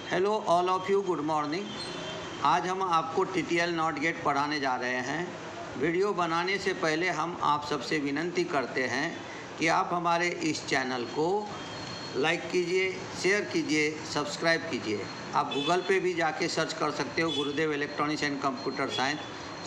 Hello all of you, good morning. आज हम आपको टीटीएल नॉट गेट पढ़ाने जा रहे हैं। वीडियो बनाने से पहले हम आप सबसे विनती करते हैं कि आप हमारे इस चैनल को लाइक कीजिए, शेयर कीजिए, सब्सक्राइब कीजिए। आप गूगल पे भी जाके सर्च कर सकते हो गुरुदेव इलेक्ट्रॉनिक्स एंड कंप्यूटर साइंस,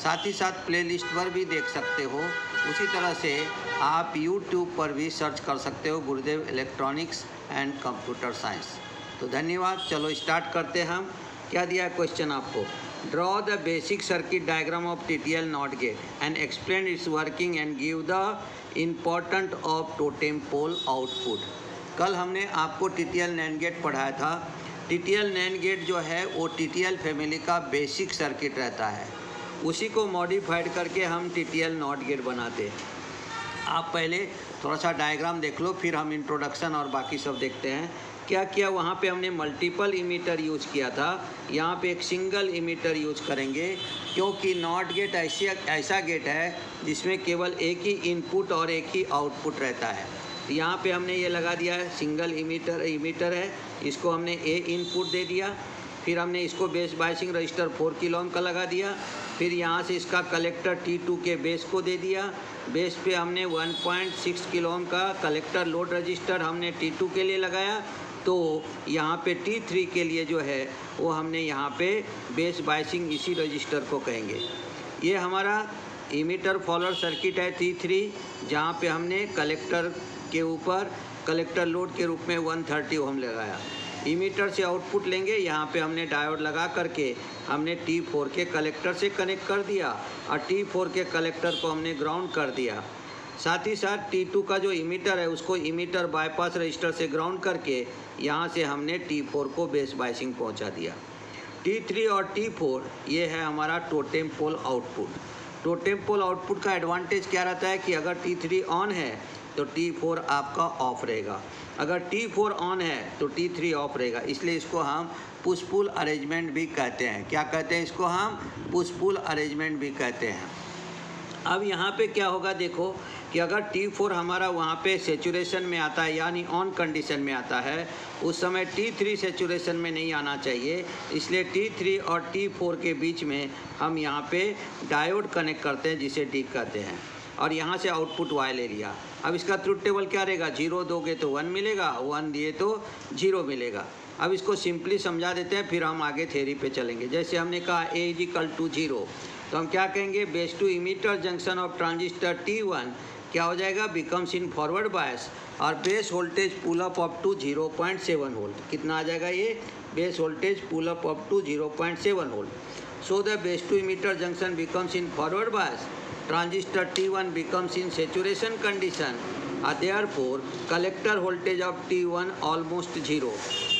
साथ ही साथ प्लेलिस्ट पर भी देख सकते हो। उसी तरह से आप यूट्यूब पर भी सर्च कर सकते हो गुरुदेव इलेक्ट्रॉनिक्स एंड कंप्यूटर साइंस। तो धन्यवाद। चलो स्टार्ट करते हैं हम। क्या दिया है क्वेश्चन आपको? Draw the basic circuit diagram of TTL not gate and explain its working and give the important of totem pole output. कल हमने आपको टीटीएल नैंड गेट पढ़ाया था। टीटीएल नैंड गेट जो है वो टीटीएल फैमिली का बेसिक सर्किट रहता है, उसी को मॉडिफाइड करके हम टीटीएल नॉट गेट बनाते हैं। आप पहले थोड़ा सा डायग्राम देख लो, फिर हम इंट्रोडक्शन और बाकी सब देखते हैं। क्या किया वहाँ पे हमने मल्टीपल इमीटर यूज किया था, यहाँ पे एक सिंगल इमीटर यूज करेंगे, क्योंकि नॉट गेट ऐसा गेट है जिसमें केवल एक ही इनपुट और एक ही आउटपुट रहता है। तो यहाँ पे हमने ये लगा दिया है, सिंगल इमीटर है, इसको हमने ए इनपुट दे दिया। फिर हमने इसको base biasing register 4 kilo ohm का लगा दिया। फिर यहाँ से इसका कलेक्टर T2 के बेस को दे दिया। बेस पे हमने 1.6 किलो ओम का कलेक्टर लोड रजिस्टर हमने T2 के लिए लगाया। तो यहाँ पे T3 के लिए जो है वो हमने यहाँ पे बेस बायसिंग इसी रजिस्टर को कहेंगे। ये हमारा इमीटर फॉलोअर सर्किट है T3, जहाँ पे हमने कलेक्टर के ऊपर कलेक्टर लोड के रूप में 130 ओम लगाया। इमीटर से आउटपुट लेंगे, यहाँ पे हमने डायोड लगा करके हमने T4 के कलेक्टर से कनेक्ट कर दिया और T4 के कलेक्टर को हमने ग्राउंड कर दिया। साथ ही साथ T2 का जो इमीटर है उसको इमीटर बाईपास रजिस्टर से ग्राउंड करके यहाँ से हमने T4 को बेस बायसिंग पहुँचा दिया। T3 और T4 ये है हमारा totem pole output. Totem pole output का एडवांटेज क्या रहता है कि अगर T3 ऑन है तो T4 आपका ऑफ रहेगा, अगर T4 ऑन है तो T3 ऑफ रहेगा। इसलिए इसको हम पुश पुल अरेंजमेंट भी कहते हैं। क्या कहते हैं इसको? हम पुश पुल अरेंजमेंट भी कहते हैं। अब यहाँ पे क्या होगा, देखो कि अगर T4 हमारा वहाँ पे सेचुरेशन में आता है, यानी ऑन कंडीशन में आता है, उस समय T3 सेचुरेशन में नहीं आना चाहिए। इसलिए T3 और T4 के बीच में हम यहाँ पे डायोड कनेक्ट करते हैं, जिसे डी कहते हैं, और यहाँ से आउटपुट Y ले लिया। अब इसका ट्रुथ टेबल क्या रहेगा? 0 दोगे तो 1 मिलेगा, 1 दिए तो 0 मिलेगा। अब इसको सिंपली समझा देते हैं, फिर हम आगे थ्योरी पे चलेंगे। जैसे हमने कहा A = 0, तो हम क्या कहेंगे? Base to emitter junction of transistor T1 क्या हो जाएगा? बिकम्स इन फॉरवर्ड बायस और base voltage pull up to 0.7 volt. कितना आ जाएगा ये? Base voltage pull up to 0.7 volt. So the base to emitter junction becomes in forward bias, transistor T1 becomes in saturation condition, therefore collector voltage of T1 almost 0.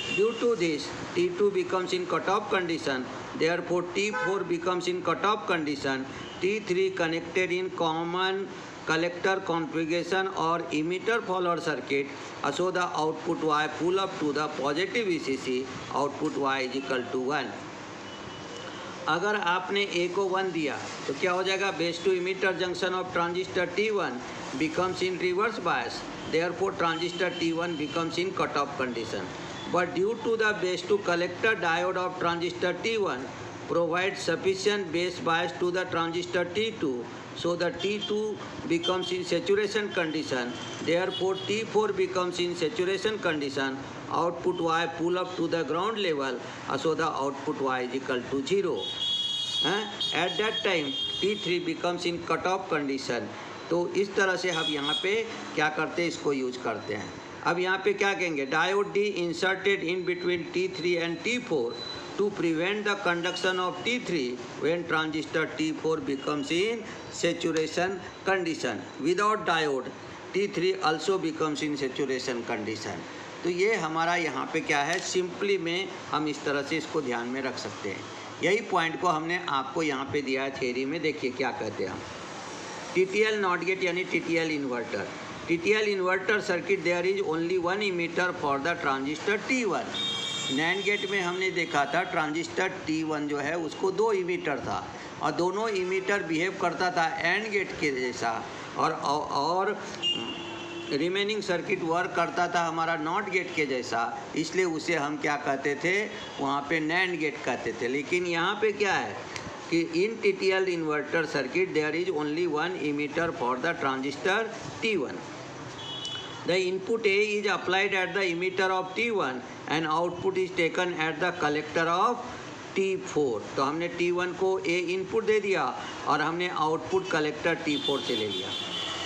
Due to this, T2 becomes in cutoff condition, therefore T4 becomes in cutoff condition. T3 connected in common collector configuration or emitter follower circuit, so the output Y pull up to the positive VCC, output Y = 1. अगर आपने A को 1 दिया तो क्या हो जाएगा? Base to emitter junction of transistor T1 becomes in reverse bias, therefore transistor T1 becomes in cut off condition. But due to the base to collector diode of transistor T1 provide sufficient base bias to the transistor T2, so the T2 becomes in saturation condition, therefore T4 becomes in saturation condition, output Y pull up to the ground level, so the output Y = 0. At that time T3 becomes in cut off condition. तो इस तरह से हम यहाँ पे क्या करते हैं? इसको यूज करते हैं। अब यहाँ पे क्या कहेंगे? Diode D inserted in between T3 and T4 to prevent the conduction of T3 when transistor T4 becomes in saturation condition. Without diode T3 also becomes in saturation condition. तो ये हमारा यहाँ पे क्या है? सिंपली में हम इस तरह से इसको ध्यान में रख सकते हैं। यही पॉइंट को हमने आपको यहाँ पे दिया है थ्योरी में। देखिए क्या कहते हैं हम। TTL नॉट गेट यानी TTL inverter. TTL inverter circuit there is only 1 emitter for the transistor T1। NAND gate में हमने देखा था ट्रांजिस्टर T1 जो है उसको 2 इमीटर था और दोनों इमीटर बिहेव करता था एंड गेट के जैसा, और रिमेनिंग सर्किट वर्क करता था हमारा नॉट गेट के जैसा, इसलिए उसे हम क्या कहते थे, वहाँ पे नैंड गेट कहते थे। लेकिन यहाँ पे क्या है कि in TTL inverter circuit there is only one emitter for the transistor T1. The input A is applied at the emitter of T1 and output is taken at the collector of T4. तो हमने T1 को A input दे दिया और हमने output collector T4 से ले लिया।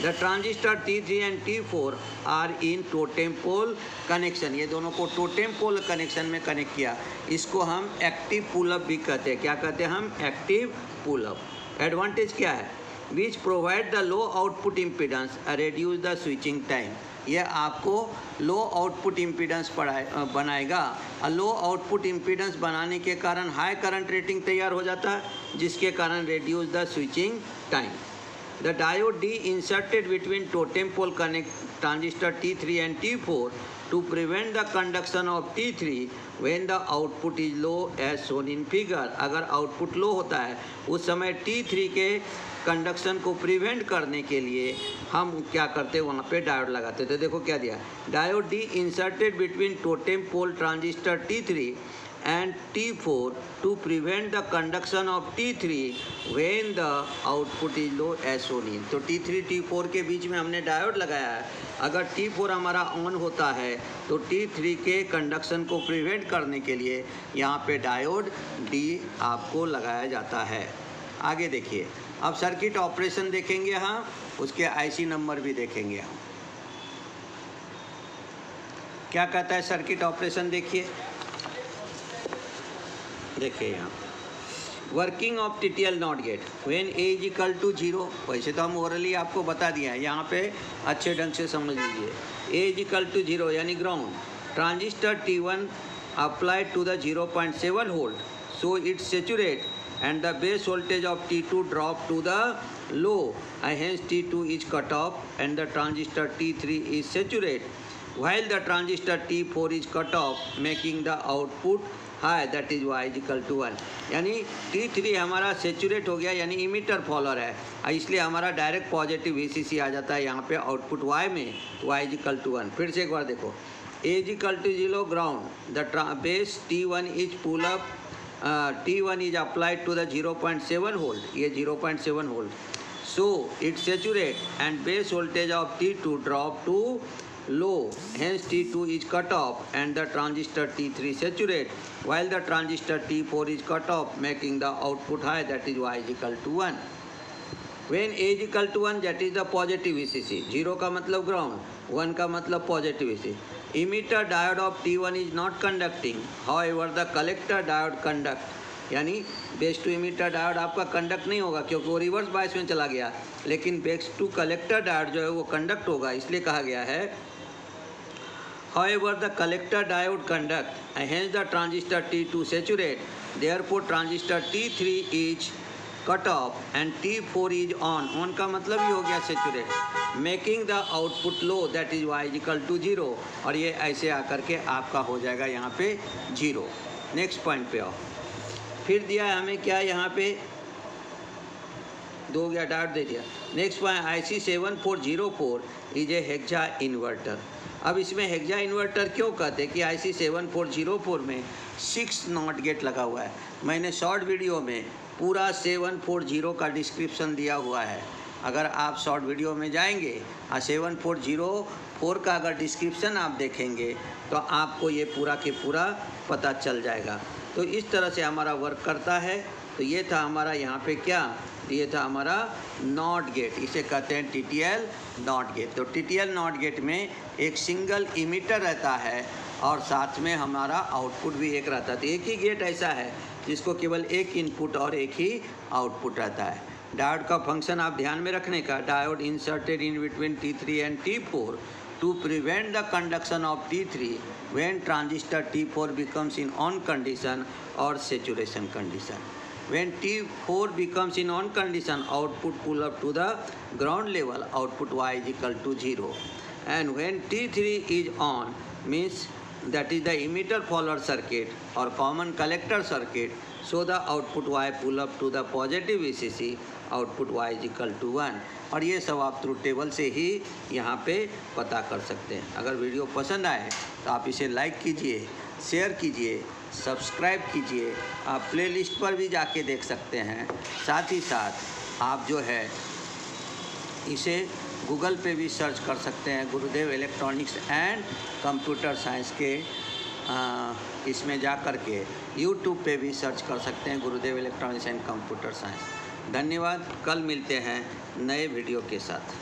The transistor T3 and T4 are in totem pole connection. ये दोनों को totem pole connection में कनेक्ट किया। इसको हम एक्टिव पुल अप भी कहते हैं। क्या कहते हैं हम? Active pull up. एडवांटेज क्या है? Which provide the low output impedance and reduce the switching time. यह आपको लो आउटपुट इम्पीडेंस बनाएगा और लो आउटपुट इम्पीडेंस बनाने के कारण हाई करंट रेटिंग तैयार हो जाता है, जिसके कारण reduce the switching time. The diode D inserted between totem pole connect transistor T3 and T4 to prevent the conduction of T3 when the output is low as shown in figure. अगर output low होता है उस समय T3 के conduction को prevent करने के लिए हम क्या करते, वहाँ पे डायोड लगाते थे। देखो क्या दिया, diode D inserted between totem pole transistor T3 and T4 to prevent the conduction of T3 when the output is low as shown in. तो T3 T4 के बीच में हमने डायोड लगाया है। अगर T4 हमारा ऑन होता है तो T3 के कंडक्शन को प्रिवेंट करने के लिए यहाँ पे डायोड D आपको लगाया जाता है। आगे देखिए, अब सर्किट ऑपरेशन देखेंगे हम, उसके IC नंबर भी देखेंगे हम। क्या कहता है सर्किट ऑपरेशन, देखिए यहाँ working of TTL not gate when A is equal to 0। वैसे तो हम ओरली आपको बता दिया है, यहाँ पे अच्छे ढंग से समझ लीजिए। A इज इक्वल टू 0 यानी ground, transistor T1 applied to the 0.7 volt so it saturate and the base voltage of T2 drop to the low and hence T2 is cut off and the transistor T3 is saturate while the transistor T4 is cut off making the output high, that is Y is equal to 1। यानी T3 हमारा saturate हो गया, यानी emitter follower है, इसलिए हमारा direct positive VCC आ जाता है यहाँ पे आउटपुट Y में, Y is equal to 1। फिर से एक बार देखो, A is equal to 0 ground, the base T1 is pull up, T1 is applied to the 0.7 volt, ये 0.7 volt, so it saturate and base voltage of T2 drop to low, hence T2 is cut off and the transistor T3 saturate while the transistor T4 is cut off making the output high, that is Y is equal to 1। When A is equal to 1 that is the positive VCC, 0 का मतलब ground, 1 का मतलब positive VCC। Emitter diode of T1 is not conducting, however the collector diode conduct, यानी base to emitter diode आपका conduct नहीं होगा क्योंकि वो रिवर्स बायस में चला गया, लेकिन बेस टू कलेक्टर डायोड जो है वो कंडक्ट होगा, इसलिए कहा गया है however the collector diode conduct and hence the transistor T2 saturate, therefore transistor T3 is cut off and T4 is on का मतलब ही हो गया saturate, making the output low, that is Y is equal to 0, और ये ऐसे आकर के आपका हो जाएगा यहाँ पे 0। नेक्स्ट पॉइंट पे आओ, फिर दिया है हमें क्या, यहाँ पे दो गया डाट दे दिया। Next point IC 7404 is a hexa inverter. अब इसमें हेक्सा इन्वर्टर क्यों कहते हैं कि IC 7404 में 6 नॉट गेट लगा हुआ है। मैंने शॉर्ट वीडियो में पूरा 740 का डिस्क्रिप्शन दिया हुआ है, अगर आप शॉर्ट वीडियो में जाएंगे और 7404 का अगर डिस्क्रिप्शन आप देखेंगे तो आपको ये पूरा के पूरा पता चल जाएगा। तो इस तरह से हमारा वर्क करता है। तो ये था हमारा यहाँ पे क्या, ये था हमारा नॉट गेट, इसे कहते हैं TTL नॉट गेट। तो TTL नॉट गेट में एक सिंगल इमीटर रहता है और साथ में हमारा आउटपुट भी एक रहता है। तो एक ही गेट ऐसा है जिसको केवल एक इनपुट और एक ही आउटपुट रहता है। डायोड का फंक्शन आप ध्यान में रखने का, diode inserted in between T3 and T4 to prevent the conduction of T3 when transistor T4 becomes in on condition or saturation condition. When T4 becomes in on condition, output pull up to the ground level, output Y is equal to 0. And when T3 is on, means that is the emitter follower circuit or common collector circuit, so the output Y pull up to the positive VCC output y=1, और ये सब आप truth table से ही यहाँ पे पता कर सकते हैं। अगर वीडियो पसंद आए तो आप इसे लाइक कीजिए, शेयर कीजिए, सब्सक्राइब कीजिए। आप प्लेलिस्ट पर भी जाके देख सकते हैं। साथ ही साथ आप जो है इसे गूगल पे भी सर्च कर सकते हैं, गुरुदेव इलेक्ट्रॉनिक्स एंड कंप्यूटर साइंस के इसमें जा कर के यूट्यूब पे भी सर्च कर सकते हैं, गुरुदेव इलेक्ट्रॉनिक्स एंड कंप्यूटर साइंस। धन्यवाद। कल मिलते हैं नए वीडियो के साथ।